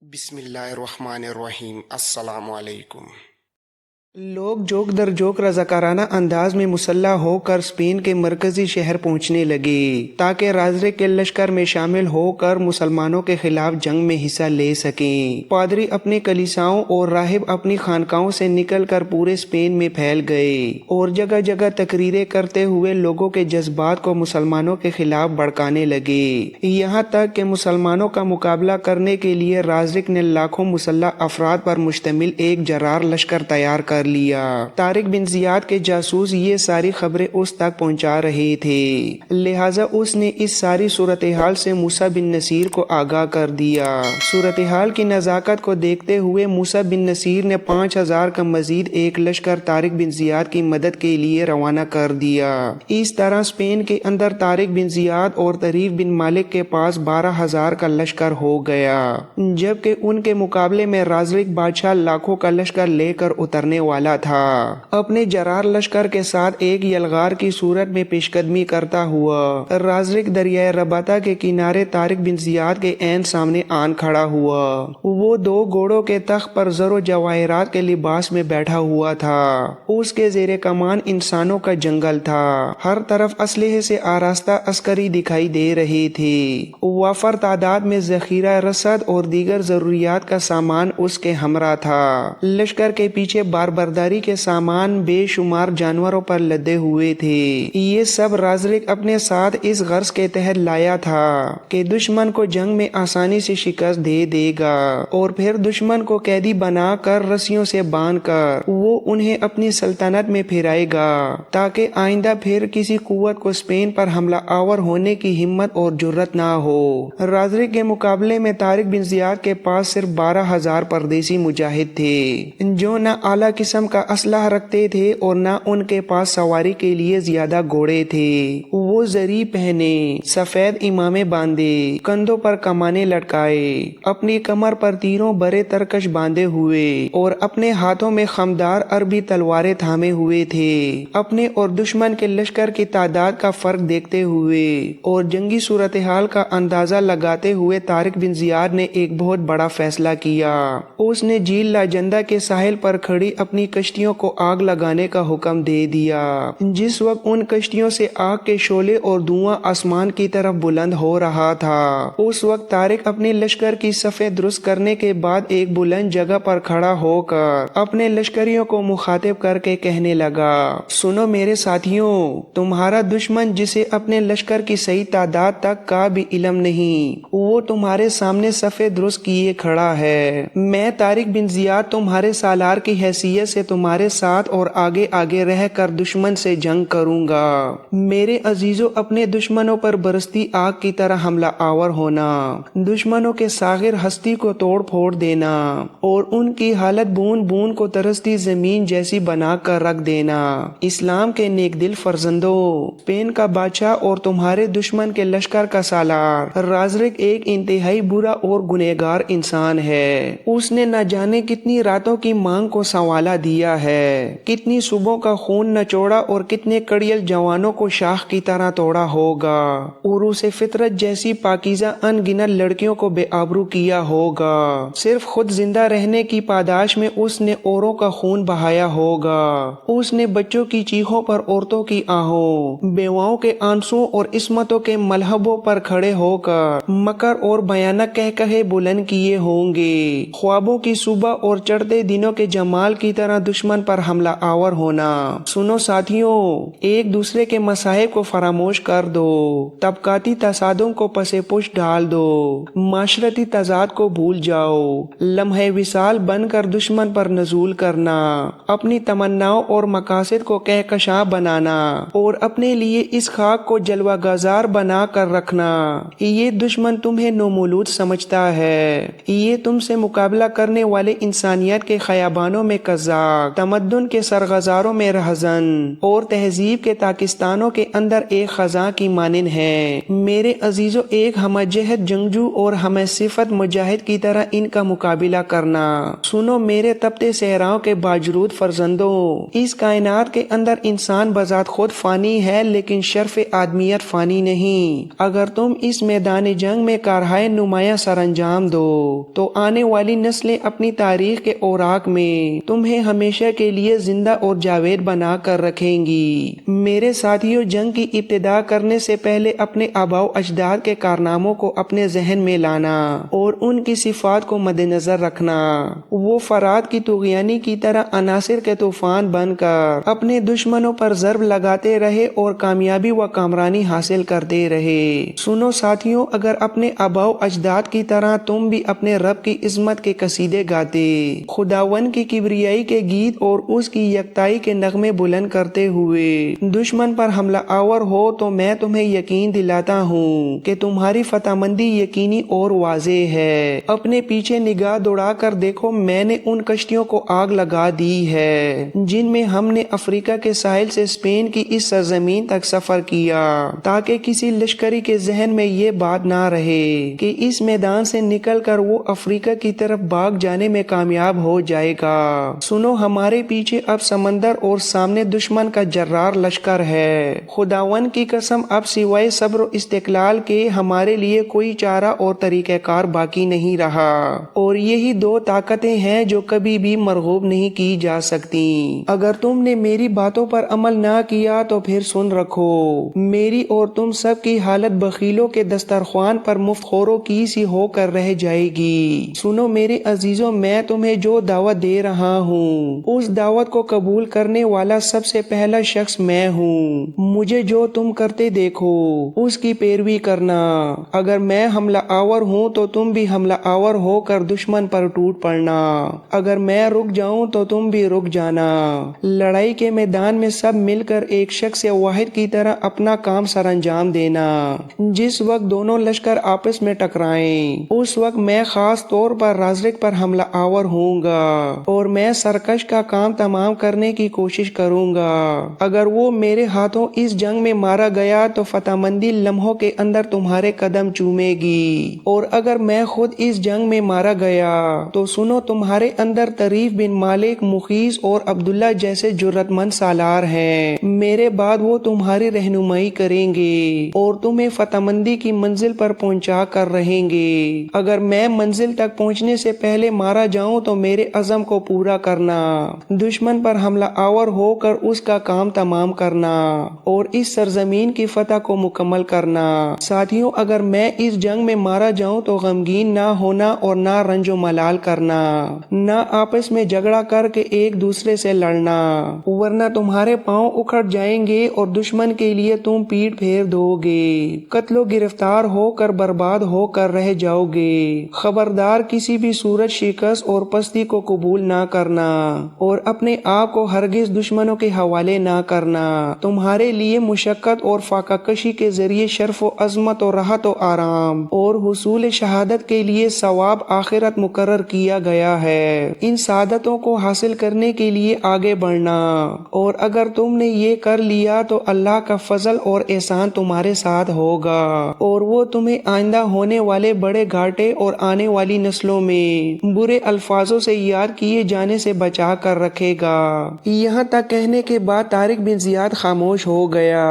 بسم اللہ الرحمن الرحیم۔ السلام علیکم۔ لوگ جوک در جوک رضاکارانہ انداز میں مسلح ہو کر اسپین کے مرکزی شہر پہنچنے لگے تاکہ رازرک کے لشکر میں شامل ہو کر مسلمانوں کے خلاف جنگ میں حصہ لے سکیں۔ پادری اپنی کلیساؤں اور راہب اپنی خانقاہوں سے نکل کر پورے اسپین میں پھیل گئے اور جگہ جگہ تقریریں کرتے ہوئے لوگوں کے جذبات کو مسلمانوں کے خلاف بھڑکانے لگے، یہاں تک کہ مسلمانوں کا مقابلہ کرنے کے لیے رازرک نے لاکھوں مسلح افراد پر مشتمل ایک جرار لشکر تیار کر لیا۔ طارق بن زیاد کے جاسوس یہ ساری خبریں اس تک پہنچا رہے تھے، لہٰذا اس نے اس ساری صورتحال سے موسیٰ بن نصیر کو آگاہ کر دیا۔ صورتحال کی نزاکت کو دیکھتے ہوئے موسیٰ بن نصیر نے 5000 کا مزید ایک لشکر طارق بن زیاد کی مدد کے لیے روانہ کر دیا۔ اس طرح اسپین کے اندر طارق بن زیاد اور طریف بن مالک کے پاس 12000 کا لشکر ہو گیا، جبکہ ان کے مقابلے میں رازرک بادشاہ لاکھوں کا لشکر لے کر اترنے والا تھا۔ اپنے جرار لشکر کے ساتھ ایک یلغار کی صورت میں پیش قدمی کرتا ہوا رازرک دریائے رباطہ کے کنارے طارق بن زیاد کے عین سامنے آن کھڑا ہوا۔ وہ 2 گھوڑوں کے تخت پر زر و جواہرات کے لباس میں بیٹھا ہوا تھا۔ اس کے زیر کمان انسانوں کا جنگل تھا، ہر طرف اسلحے سے آراستہ عسکری دکھائی دے رہے تھے۔ وافر تعداد میں ذخیرہ رسد اور دیگر ضروریات کا سامان اس کے ہمراہ تھا۔ لشکر کے پیچھے باربرداری کے سامان بے شمار جانوروں پر لدے ہوئے تھے۔ یہ سب رازرک اپنے ساتھ اس غرض کے تحت لایا تھا کہ دشمن کو جنگ میں آسانی سے شکست دے دے گا اور پھر دشمن کو قیدی بنا کر رسیوں سے باندھ کر وہ انہیں اپنی سلطنت میں پھرائے گا تاکہ آئندہ پھر کسی قوت کو اسپین پر حملہ آور ہونے کی ہمت اور جرت نہ ہو۔ رازرک کے مقابلے میں طارق بن زیاد کے پاس صرف 12000 پردیسی مجاہد تھے، جو نہ اعلیٰ قسم کا اسلحہ رکھتے تھے اور نہ ان کے پاس سواری کے لیے زیادہ گھوڑے تھے۔ وہ زری پہنے، سفید امامے باندھے، کندھوں پر کمانے لٹکائے، اپنی کمر پر تیروں برے ترکش باندھے ہوئے اور اپنے ہاتھوں میں خمدار عربی تلواریں تھامے ہوئے تھے۔ اپنے اور دشمن کے لشکر کی تعداد کا فرق دیکھتے ہوئے اور جنگی صورتحال کا اندازہ لگاتے ہوئے طارق بن زیاد نے ایک بہت بڑا فیصلہ کیا۔ اس نے جھیل لاجندہ کے ساحل پر کھڑی اپنی کشتیوں کو آگ لگانے کا حکم دے دیا۔ جس وقت ان کشتیوں سے آگ کے شعلے اور دھواں آسمان کی طرف بلند ہو رہا تھا، اس وقت طارق اپنے لشکر کی صفیں درست کرنے کے بعد ایک بلند جگہ پر کھڑا ہو کر اپنے لشکریوں کو مخاطب کر کے کہنے لگا، سنو میرے ساتھیوں، تمہارا دشمن جسے اپنے لشکر کی صحیح تعداد تک کا بھی علم نہیں، وہ تمہارے سامنے صفیں درست کیے کھڑا ہے۔ میں طارق بن زیاد تمہارے سالار کی حیثیت سے تمہارے ساتھ اور آگے آگے رہ کر دشمن سے جنگ کروں گا۔ میرے عزیزوں، اپنے دشمنوں پر برستی آگ کی طرح حملہ آور ہونا، دشمنوں کے ساغر ہستی کو توڑ پھوڑ دینا اور ان کی حالت بون بون کو ترستی زمین جیسی بنا کر رکھ دینا۔ اسلام کے نیک دل فرزندوں، اسپین کا بادشاہ اور تمہارے دشمن کے لشکر کا سالار رازرک ایک انتہائی برا اور گنہگار انسان ہے۔ اس نے نہ جانے کتنی راتوں کی مانگ کو سنوالا دیا ہے، کتنی صبحوں کا خون نچوڑا اور کتنے کڑیل جوانوں کو شاخ کی طرح توڑا ہوگا، عروس فطرت جیسی پاکیزہ ان گنت لڑکیوں کو بے آبرو کیا ہوگا۔ صرف خود زندہ رہنے کی پاداش میں اس نے اوروں کا خون بہایا ہوگا۔ اس نے بچوں کی چیخوں پر عورتوں کی آہوں، بیواؤں کے آنسوں اور عصمتوں کے ملہبوں پر کھڑے ہو کر مکر اور بھیانک کہکہے بلند کیے ہوں گے۔ خوابوں کی صبح اور چڑھتے دنوں کے جمال کی طرح دشمن پر حملہ آور ہونا۔ سنو ساتھیوں، ایک دوسرے کے مصائب کو فراموش کر دو، طبقاتی تصادم کو پسے پش ڈال دو، معاشرتی تضاد کو بھول جاؤ، لمحہ وصال بن کر دشمن پر نزول کرنا، اپنی تمناؤں اور مقاصد کو کہکشاں بنانا اور اپنے لیے اس خاک کو جلوہ گازار بنا کر رکھنا۔ یہ دشمن تمہیں نومولود سمجھتا ہے، یہ تم سے مقابلہ کرنے والے انسانیت کے خیابانوں میں قذاب ساکھ، تمدن کے سرگزاروں میں رہزن اور تہذیب کے پاکستانوں کے اندر ایک خزاں کی مانند ہے۔ میرے عزیزو، ایک ہمہ جہت جنگجو اور ہمہ صفت مجاہد کی طرح ان کا مقابلہ کرنا۔ سنو میرے تپتے صحراؤں کے باجرود فرزندوں، اس کائنات کے اندر انسان بذات خود فانی ہے، لیکن شرف آدمیت فانی نہیں۔ اگر تم اس میدان جنگ میں کارہائے نمایاں سر انجام دو تو آنے والی نسلیں اپنی تاریخ کے اوراق میں تمہیں ہمیشہ کے لیے زندہ اور جاوید بنا کر رکھیں گی۔ میرے ساتھیوں، جنگ کی ابتدا کرنے سے پہلے اپنے آباء و اجداد کے کارناموں کو اپنے ذہن میں لانا اور ان کی صفات کو مد نظر رکھنا۔ وہ فرات کی طغیانی کی طرح عناصر کے طوفان بن کر اپنے دشمنوں پر ضرب لگاتے رہے اور کامیابی و کامرانی حاصل کرتے رہے۔ سنو ساتھیوں، اگر اپنے آباء و اجداد کی طرح تم بھی اپنے رب کی عظمت کے قصیدے گاتے، خداوند کی کبریائی کے گیت اور اس کی یکتائی کے نغمے بلند کرتے ہوئے دشمن پر حملہ آور ہو، تو میں تمہیں یقین دلاتا ہوں کہ تمہاری فتح مندی یقینی اور واضح ہے۔ اپنے پیچھے نگاہ دوڑا کر دیکھو، میں نے ان کشتیوں کو آگ لگا دی ہے جن میں ہم نے افریقہ کے ساحل سے اسپین کی اس سرزمین تک سفر کیا، تاکہ کسی لشکری کے ذہن میں یہ بات نہ رہے کہ اس میدان سے نکل کر وہ افریقہ کی طرف بھاگ جانے میں کامیاب ہو جائے گا۔ سنو، ہمارے پیچھے اب سمندر اور سامنے دشمن کا جرار لشکر ہے۔ خداوند کی قسم، اب سوائے صبر و استقلال کے ہمارے لیے کوئی چارہ اور طریقہ کار باقی نہیں رہا، اور یہی دو طاقتیں ہیں جو کبھی بھی مرغوب نہیں کی جا سکتی۔ اگر تم نے میری باتوں پر عمل نہ کیا تو پھر سن رکھو، میری اور تم سب کی حالت بخیلوں کے دسترخوان پر مفت خوروں کی سی ہو کر رہ جائے گی۔ سنو میرے عزیزوں، میں تمہیں جو دعوت دے رہا ہوں، اس دعوت کو قبول کرنے والا سب سے پہلا شخص میں ہوں۔ مجھے جو تم کرتے دیکھو اس کی پیروی کرنا۔ اگر میں حملہ آور ہوں تو تم بھی حملہ آور ہو کر دشمن پر ٹوٹ پڑنا۔ اگر میں رک جاؤں تو تم بھی رک جانا۔ لڑائی کے میدان میں سب مل کر ایک شخص واحد کی طرح اپنا کام سر انجام دینا۔ جس وقت دونوں لشکر آپس میں ٹکرائیں، اس وقت میں خاص طور پر رازق پر حملہ آور ہوں گا اور میں سرکش کا کام تمام کرنے کی کوشش کروں گا۔ اگر وہ میرے ہاتھوں اس جنگ میں مارا گیا تو فتح مندی لمحوں کے اندر تمہارے قدم چومے گی، اور اگر میں خود اس جنگ میں مارا گیا تو سنو، تمہارے اندر طریف بن مالک، مخیث اور عبداللہ جیسے جرأت مند سالار ہیں۔ میرے بعد وہ تمہاری رہنمائی کریں گے اور تمہیں فتح مندی کی منزل پر پہنچا کر رہیں گے۔ اگر میں منزل تک پہنچنے سے پہلے مارا جاؤں تو میرے عزم کو پورا کرنا، دشمن پر حملہ آور ہو کر اس کا کام تمام کرنا اور اس سرزمین کی فتح کو مکمل کرنا۔ ساتھیوں، اگر میں اس جنگ میں مارا جاؤں تو غمگین نہ ہونا اور نہ رنج و ملال کرنا، نہ آپس میں جھگڑا کر کے ایک دوسرے سے لڑنا، ورنہ تمہارے پاؤں اکھڑ جائیں گے اور دشمن کے لیے تم پیٹ پھیر دو گے، قتل و گرفتار ہو کر برباد ہو کر رہ جاؤ گے۔ خبردار، کسی بھی صورت شکست اور پستی کو قبول نہ کرنا اور اپنے آپ کو ہرگز دشمنوں کے حوالے نہ کرنا۔ تمہارے لیے مشقت اور فاقہ کشی کے ذریعے شرف و عظمت اور راحت و آرام اور حصول شہادت کے لیے ثواب آخرت مقرر کیا گیا ہے۔ ان سعادتوں کو حاصل کرنے کے لیے آگے بڑھنا، اور اگر تم نے یہ کر لیا تو اللہ کا فضل اور احسان تمہارے ساتھ ہوگا، اور وہ تمہیں آئندہ ہونے والے بڑے گھاٹے اور آنے والی نسلوں میں برے الفاظوں سے یاد کیے جانے سے بچا کر رکھے گا۔ یہاں تک کہنے کے بعد طارق بن زیاد خاموش ہو گیا۔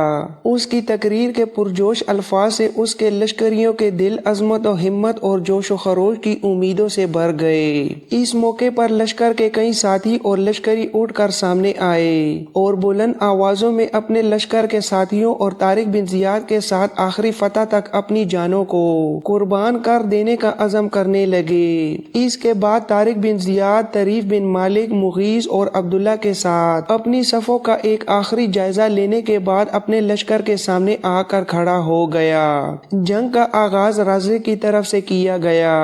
اس کی تقریر کے پرجوش الفاظ سے اس کے لشکریوں کے دل عظمت و ہمت اور جوش و خروش کی امیدوں سے بھر گئے۔ اس موقع پر لشکر کے کئی ساتھی اور لشکری اٹھ کر سامنے آئے اور بلند آوازوں میں اپنے لشکر کے ساتھیوں اور طارق بن زیاد کے ساتھ آخری فتح تک اپنی جانوں کو قربان کر دینے کا عزم کرنے لگے۔ اس کے بعد طارق بن زیاد، طریف بن مالک، مغیث اور عبداللہ کے ساتھ اپنی صفوں کا ایک آخری جائزہ لینے کے بعد اپنے لشکر کے سامنے آ کر کھڑا ہو گیا۔ جنگ کا آغاز رازق کی طرف سے کیا گیا۔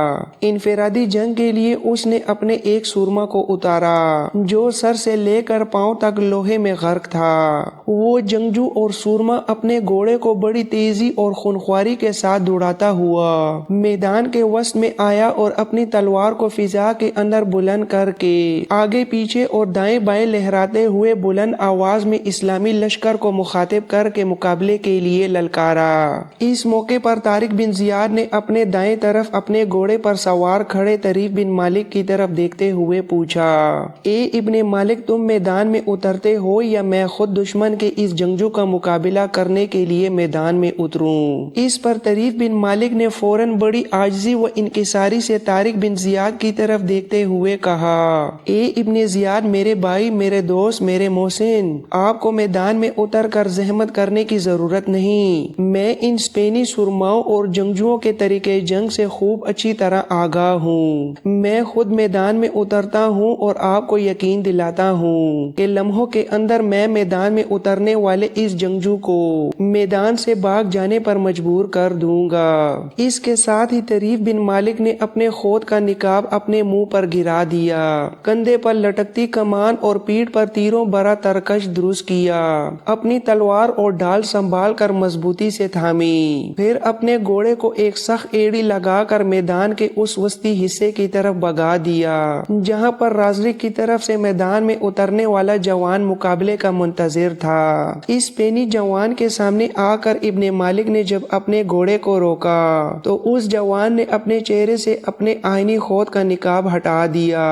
انفرادی جنگ کے لیے اس نے اپنے ایک سورما کو اتارا جو سر سے لے کر پاؤں تک لوہے میں غرق تھا۔ وہ جنگجو اور سورما اپنے گھوڑے کو بڑی تیزی اور خونخواری کے ساتھ دوڑاتا ہوا میدان کے وسط میں آیا اور اپنی تلوار کو فضا کے اندر بلند کر کے آگے پیچھے اور دائیں بائیں لہراتے ہوئے بلند آواز میں اسلامی لشکر کو مخاطب کر کے مقابلے کے لیے للکارا۔ اس موقع پر طارق بن زیاد نے اپنے دائیں طرف اپنے گھوڑے پر سوار کھڑے طریف بن مالک کی طرف دیکھتے ہوئے پوچھا، اے ابن مالک، تم میدان میں اترتے ہو یا میں خود دشمن کے اس جنگجو کا مقابلہ کرنے کے لیے میدان میں اتروں؟ اس پر طریف بن مالک نے فوراً بڑی عاجزی و انکساری سے طارق بن زیاد کی طرف دیکھتے ہوئے کہا، اے ابن زیاد، میرے بھائی، میرے دوست، میرے محسن، آپ کو میدان میں اتر کر زحمت کرنے کی ضرورت نہیں۔ میں ان اسپینی سرماؤں اور جنگجوؤں کے طریقے جنگ سے خوب اچھی طرح آگاہ ہوں۔ میں خود میدان میں اترتا ہوں اور آپ کو یقین دلاتا ہوں کہ لمحوں کے اندر میں میدان میں اترنے والے اس جنگجو کو میدان سے بھاگ جانے پر مجبور کر دوں گا۔ اس کے ساتھ ہی طریف بن مالک نے اپنے خود کا نقاب اپنے منہ پر گرا دیا، کندھے پر لٹکتی کمان اور پیٹھ پر تیروں بھرا ترکش درست کیا، اپنی تلوار اور ڈھال سنبھال کر مضبوطی سے تھامی، پھر اپنے گھوڑے کو ایک سخت ایڑی لگا کر میدان کے اس وسطی حصے کی طرف بگا دیا جہاں پر رازق کی طرف سے میدان میں اترنے والا جوان مقابلے کا منتظر تھا۔ اس اسپینی جوان کے سامنے آ کر ابن مالک نے جب اپنے گھوڑے کو روکا تو اس جوان نے اپنے چہرے سے اپنے آئینی خود کا نقاب ہٹا دیا۔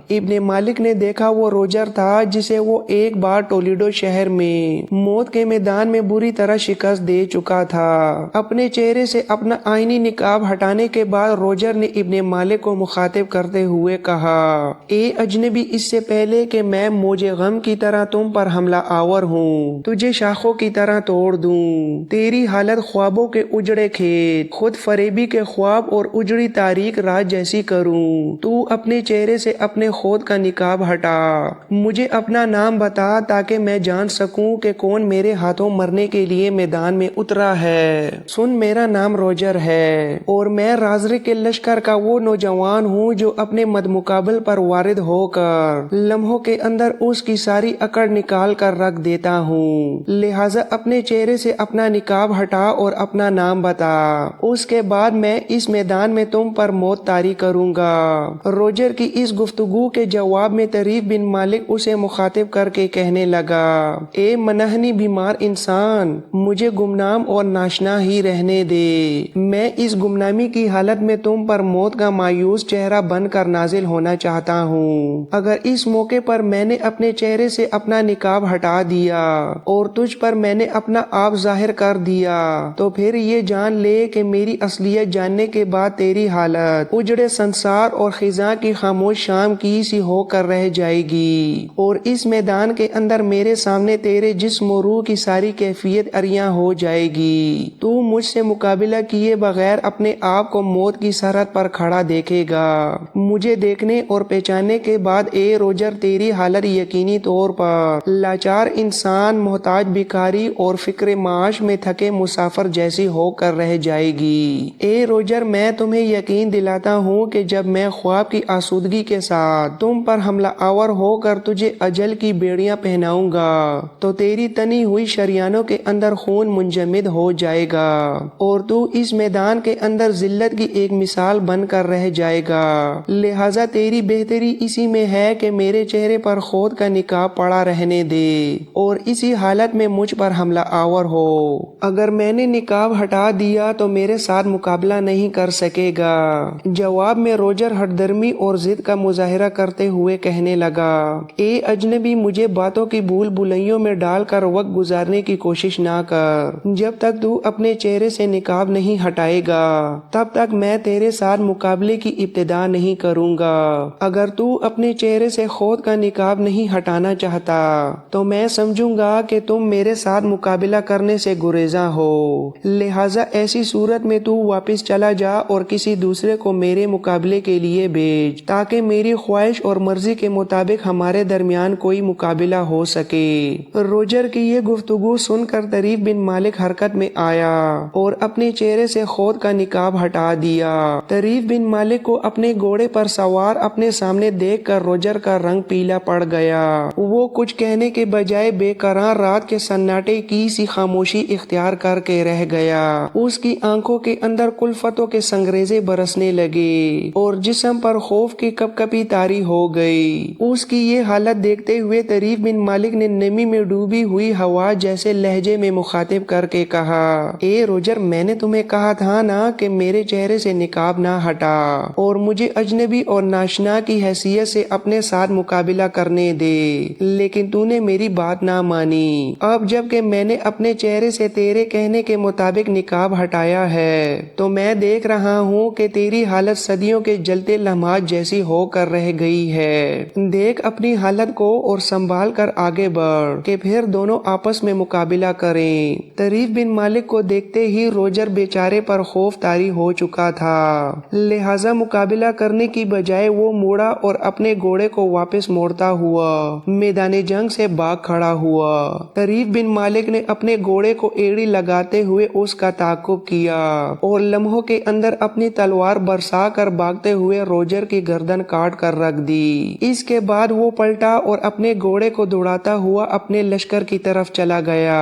ابن مالک نے دیکھا وہ روجر تھا جسے وہ ایک بار ٹولیڈو شہر میں موت کے میدان میں بری طرح شکست دے چکا تھا۔ اپنے چہرے سے اپنا آئینی نقاب ہٹانے کے بعد روجر نے ابن مالک کو مخاطب کرتے ہوئے کہا، اے اجنبی، اس سے پہلے کہ میں موج غم کی طرح تم پر حملہ آور ہوں، تجھے شاخوں کی طرح توڑ دوں، تیری حالت خوابوں کے اجڑے کھیت، خود فریبی کے خواب اور اجڑی تاریک رات جیسی کروں۔ تو اپنے چہرے سے اپنے خود کا نقاب ہٹا، مجھے اپنا نام بتا تاکہ میں جان سکوں کہ کون میرے ہاتھوں مرنے کے لیے میدان میں اترا ہے۔ سن، میرا نام روجر ہے اور میں رازق کے لشکر کا وہ نوجوان ہوں جو اپنے مدمقابل پر وارد ہو کر لمحوں کے اندر اس کی ساری اکڑ نکال کر رکھ دیتا ہوں، لہٰذا اپنے چہرے سے اپنا نقاب ہٹا اور اپنا نام بتا، اس کے بعد میں اس میدان میں تم پر موت طاری کروں گا۔ روجر کی اس گفتگو کے جواب میں طریف بن مالک اسے مخاطب کر کے کہنے لگا، اے منحنی بیمار انسان، مجھے گمنام اور ناشنا ہی رہنے دے۔ میں اس گمنامی کی حالت میں تم پر موت کا مایوس چہرہ بن کر نازل ہونا چاہتا ہوں۔ اگر اس موقع پر میں نے اپنے چہرے سے اپنا نقاب ہٹا دیا اور تجھ پر میں نے اپنا آپ ظاہر کر دیا تو پھر یہ جان لے کہ میری اصلیت جاننے کے بعد تیری حالت اجڑے سنسار اور خزاں کی خاموش شام کی سی ہو کر رہ جائے گی، اور اس میدان کے اندر میرے سامنے تیرے جسم و روح کی ساری کیفیت عریاں ہو جائے گی۔ تو مجھ سے مقابلہ کیے بغیر اپنے آپ کو موت کی سرحد پر کھڑا دیکھے گا۔ مجھے دیکھنے اور پہچاننے کے بعد اے روجر، تیری حالت یقینی طور پر لاچار انسان، محتاج بھکاری اور فکر معاش میں تھکے مسافر جیسی ہو کر رہ جائے گی۔ اے روجر، میں تمہیں یقین دلاتا ہوں کہ جب میں خواب کی آسودگی کے ساتھ تم پر حملہ آور ہو کر تجھے اجل کی بیڑیاں پہناؤں گا تو تیری تنی ہوئی شریانوں کے اندر خون منجمد ہو جائے گا اور تو اس میدان کے اندر ذلت کی ایک مثال بن کر رہ جائے گا۔ لہٰذا تیری بہتری اسی میں ہے کہ میرے چہرے پر خود کا نقاب پڑا رہنے دے اور اسی حالت میں مجھ پر حملہ آور ہو۔ اگر میں نے نقاب ہٹا دیا تو میرے ساتھ مقابلہ نہیں کر سکے گا۔ جواب میں روجر ہٹ درمی اور ضد کا مظاہرہ کرتے ہوئے کہنے لگا، اے اجنبی، مجھے باتوں کی بھول بھلائیوں میں ڈال کر وقت گزارنے کی کوشش نہ کر۔ جب تک تو اپنے چہرے سے نقاب نہیں ہٹائے گا تب تک میں تیرے ساتھ مقابلے کی ابتدا نہیں کروں گا۔ اگر تو اپنے چہرے سے خود کا نقاب نہیں ہٹانا چاہتا تو میں سمجھوں گا کہ تم میرے ساتھ مقابلہ کرنے سے گریزاں ہو، لہٰذا ایسی صورت میں تو واپس چلا جا اور کسی دوسرے کو میرے مقابلے کے لیے بھیج تاکہ میری خواہش اور مرضی کے مطابق ہمارے درمیان کوئی مقابلہ ہو سکے۔ روجر کی یہ گفتگو سن کر طریف بن مالک حرکت میں آیا اور اپنے چہرے سے خود کا نقاب ہٹا دیا۔ طریف بن مالک کو اپنے گھوڑے پر سوار اپنے سامنے دیکھ کر روجر کا رنگ پیلا پڑ گیا۔ وہ کچھ کہنے کے بجائے بے قرار رات کے سناٹے کی سی خاموشی اختیار کر کے رہ گیا۔ اس کی آنکھوں کے اندر کلفتوں کے سنگریزے برسنے لگے اور جسم پر خوف کی کپ کپی طاری ہو گئی۔ گئی۔ اس کی یہ حالت دیکھتے ہوئے طریف بن مالک نے نمی میں ڈوبی ہوئی ہوا جیسے لہجے میں مخاطب کر کے کہا، اے روجر، میں نے تمہیں کہا تھا نا کہ میرے چہرے سے نقاب نہ ہٹا اور مجھے اجنبی اور ناشنا کی حیثیت سے اپنے ساتھ مقابلہ کرنے دے، لیکن تو نے میری بات نہ مانی۔ اب جب کہ میں نے اپنے چہرے سے تیرے کہنے کے مطابق نقاب ہٹایا ہے تو میں دیکھ رہا ہوں کہ تیری حالت صدیوں کے جلتے لمحات جیسی ہو کر رہ گئی ہے۔ دیکھ اپنی حالت کو اور سنبھال کر آگے بڑھ کہ پھر دونوں آپس میں مقابلہ کریں۔ طریف بن مالک کو دیکھتے ہی روجر بیچارے پر خوف طاری ہو چکا تھا، لہذا مقابلہ کرنے کی بجائے وہ موڑا اور اپنے گھوڑے کو واپس موڑتا ہوا میدان جنگ سے بھاگ کھڑا ہوا۔ طریف بن مالک نے اپنے گھوڑے کو ایڑی لگاتے ہوئے اس کا تعاقب کیا اور لمحوں کے اندر اپنی تلوار برسا کر بھاگتے ہوئے روجر کی گردن کاٹ کر رکھ دی۔ اس کے بعد وہ پلٹا اور اپنے گھوڑے کو دوڑاتا ہوا اپنے لشکر کی طرف چلا گیا۔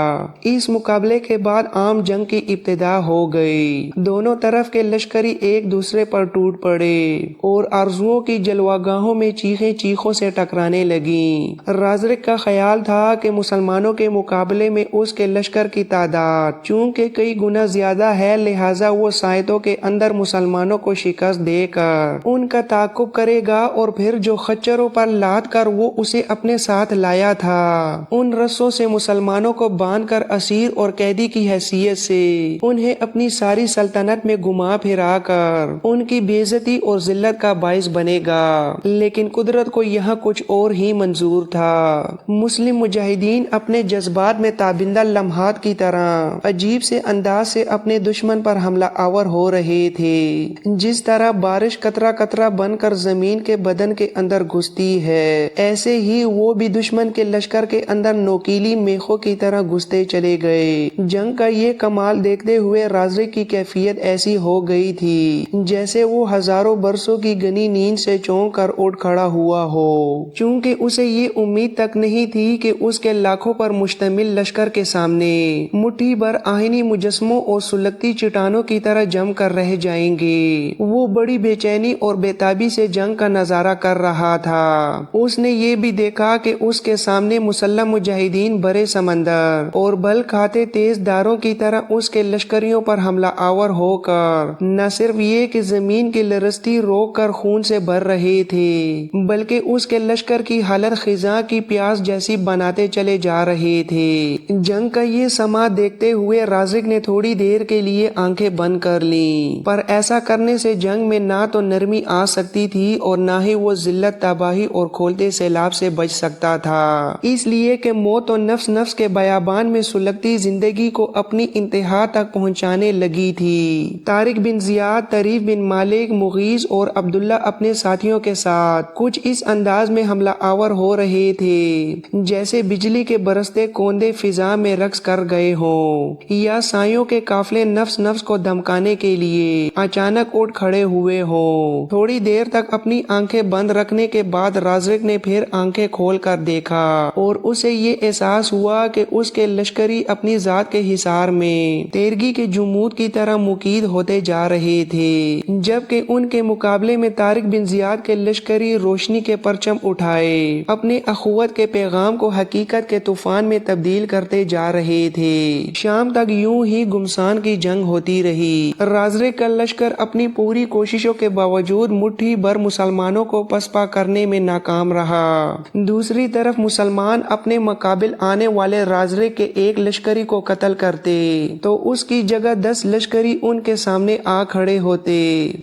اس مقابلے کے بعد عام جنگ کی ابتدا ہو گئی۔ دونوں طرف کے لشکری ایک دوسرے پر ٹوٹ پڑے اور آرزوؤں کی جلوہ میں چیخیں چیخوں سے ٹکرانے لگیں۔ رازرک کا خیال تھا کہ مسلمانوں کے مقابلے میں اس کے لشکر کی تعداد چونکہ کئی گنا زیادہ ہے، لہٰذا وہ سائتوں کے اندر مسلمانوں کو شکست دے کر ان کا تعاقب کرے گا اور پھر جو خچروں پر لاد کر وہ اسے اپنے ساتھ لایا تھا ان رسوں سے مسلمانوں کو باندھ کر اسیر اور قیدی کی حیثیت سے انہیں اپنی ساری سلطنت میں گھما پھرا کر ان کی بے عزتی اور ذلت کا باعث بنے گا۔ لیکن قدرت کو یہاں کچھ اور ہی منظور تھا۔ مسلم مجاہدین اپنے جذبات میں تابندہ لمحات کی طرح عجیب سے انداز سے اپنے دشمن پر حملہ آور ہو رہے تھے، جس طرح بارش قطرہ قطرہ بن کر زمین کے بدن کے اندر گھستی ہے، ایسے ہی وہ بھی دشمن کے لشکر کے اندر نوکیلی میخوں کی طرح گھستے چلے گئے۔ جنگ کا یہ کمال دیکھتے ہوئے رازق کی کیفیت ایسی ہو گئی تھی جیسے وہ ہزاروں برسوں کی گہری نیند سے چونک کر اٹھ کھڑا ہوا ہو، چونکہ اسے یہ امید تک نہیں تھی کہ اس کے لاکھوں پر مشتمل لشکر کے سامنے مٹھی بھر آہنی مجسموں اور سلگتی چٹانوں کی طرح جم کر رہ جائیں گے۔ وہ بڑی بے چینی اور بے تابی سے جنگ کا نظارہ کر رہا تھا۔ اس نے یہ بھی دیکھا کہ اس کے سامنے مسلح مجاہدین برے سمندر اور بل کھاتے تیز داروں کی طرح اس کے لشکریوں پر حملہ آور ہو کر نہ صرف یہ کہ زمین کی لرزتی روک کر خون سے بھر رہے تھے بلکہ اس کے لشکر کی حالت خزاں کی پیاس جیسی بناتے چلے جا رہے تھے۔ جنگ کا یہ سما دیکھتے ہوئے رازق نے تھوڑی دیر کے لیے آنکھیں بند کر لیں، پر ایسا کرنے سے جنگ میں نہ تو نرمی آ سکتی تھی اور نہ ہی وہ ذلت، تباہی اور کھولتے سیلاب سے بچ سکتا تھا، اس لیے کہ موت و نفس نفس کے بیابان میں سلگتی زندگی کو اپنی انتہا تک پہنچانے لگی تھی۔ طارق بن زیاد، طریف بن مالک، مغیث اور عبداللہ اپنے ساتھیوں کے ساتھ کچھ اس انداز میں حملہ آور ہو رہے تھے جیسے بجلی کے برستے کوندے فضا میں رقص کر گئے ہوں یا سایوں کے قافلے نفس نفس کو دھمکانے کے لیے اچانک اٹھ کھڑے ہوئے ہوں۔ تھوڑی دیر تک اپنی آنکھیں بند رکھنے کے بعد رازق نے پھر آنکھیں کھول کر دیکھا اور اسے یہ احساس ہوا کہ اس کے لشکری اپنی ذات کے حصار میں تیرگی کے جمود کی طرح مقید ہوتے جا رہے تھے، جبکہ ان کے مقابلے میں طارق بن زیاد کے لشکری روشنی کے پرچم اٹھائے اپنے اخوت کے پیغام کو حقیقت کے طوفان میں تبدیل کرتے جا رہے تھے۔ شام تک یوں ہی گمسان کی جنگ ہوتی رہی۔ رازق کا لشکر اپنی پوری کوششوں کے باوجود مٹھی بھر مسلمانوں کو پسپا کرنے میں ناکام رہا۔ دوسری طرف مسلمان اپنے مقابل آنے والے رازق کے ایک لشکری کو قتل کرتے تو اس کی جگہ 10 لشکری ان کے سامنے آ کھڑے ہوتے،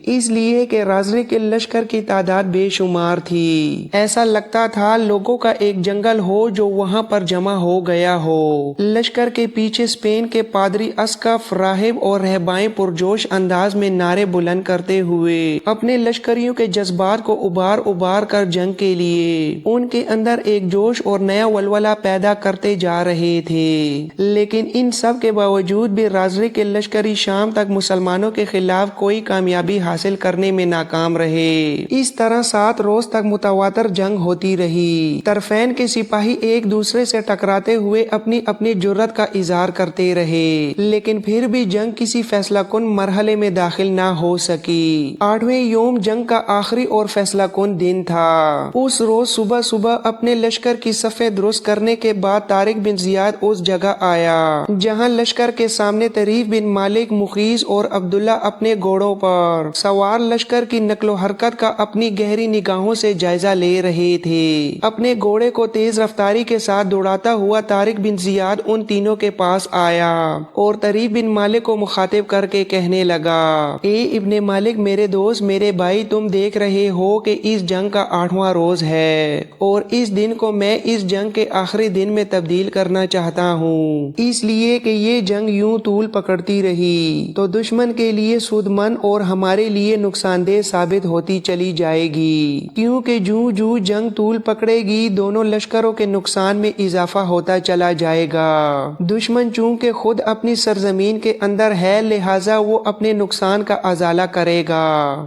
اس لیے کہ رازق کے لشکر کی تعداد بے شمار تھی۔ ایسا لگتا تھا لوگوں کا ایک جنگل ہو جو وہاں پر جمع ہو گیا ہو۔ لشکر کے پیچھے اسپین کے پادری اسقف، راہب اور رہبائیں پرجوش انداز میں نعرے بلند کرتے ہوئے اپنے لشکریوں کے جذبات کو ابار کر جنگ کے لیے ان کے اندر ایک جوش اور نیا ولولہ پیدا کرتے جا رہے تھے۔ لیکن ان سب کے باوجود بھی رازق کے لشکری شام تک مسلمانوں کے خلاف کوئی کامیابی حاصل کرنے میں ناکام رہے۔ اس طرح 7 روز تک متواتر جنگ ہوتی رہی۔ طرفین کے سپاہی ایک دوسرے سے ٹکراتے ہوئے اپنی اپنی جرأت کا اظہار کرتے رہے، لیکن پھر بھی جنگ کسی فیصلہ کن مرحلے میں داخل نہ ہو سکی۔ 8ویں یوم جنگ کا آخری اور فیصلہ کن دن تھا۔ تھا۔ اس روز صبح صبح اپنے لشکر کی صفیں درست کرنے کے بعد طارق بن زیاد اس جگہ آیا جہاں لشکر کے سامنے طریف بن مالک، مخیز اور عبداللہ اپنے گھوڑوں پر سوار لشکر کی نقل و حرکت کا اپنی گہری نگاہوں سے جائزہ لے رہے تھے۔ اپنے گھوڑے کو تیز رفتاری کے ساتھ دوڑاتا ہوا طارق بن زیاد ان تینوں کے پاس آیا اور طریف بن مالک کو مخاطب کر کے کہنے لگا، اے ابن مالک، میرے دوست، میرے بھائی، تم دیکھ رہے ہو کہ اس جنگ کا 8واں روز ہے اور اس دن کو میں اس جنگ کے آخری دن میں تبدیل کرنا چاہتا ہوں، اس لیے کہ یہ جنگ یوں طول پکڑتی رہی تو دشمن کے لیے سود مند اور ہمارے لیے نقصان دہ ثابت ہوتی چلی جائے گی، کیونکہ جو جنگ طول پکڑے گی دونوں لشکروں کے نقصان میں اضافہ ہوتا چلا جائے گا۔ دشمن چونکہ خود اپنی سرزمین کے اندر ہے، لہٰذا وہ اپنے نقصان کا ازالہ کرے گا۔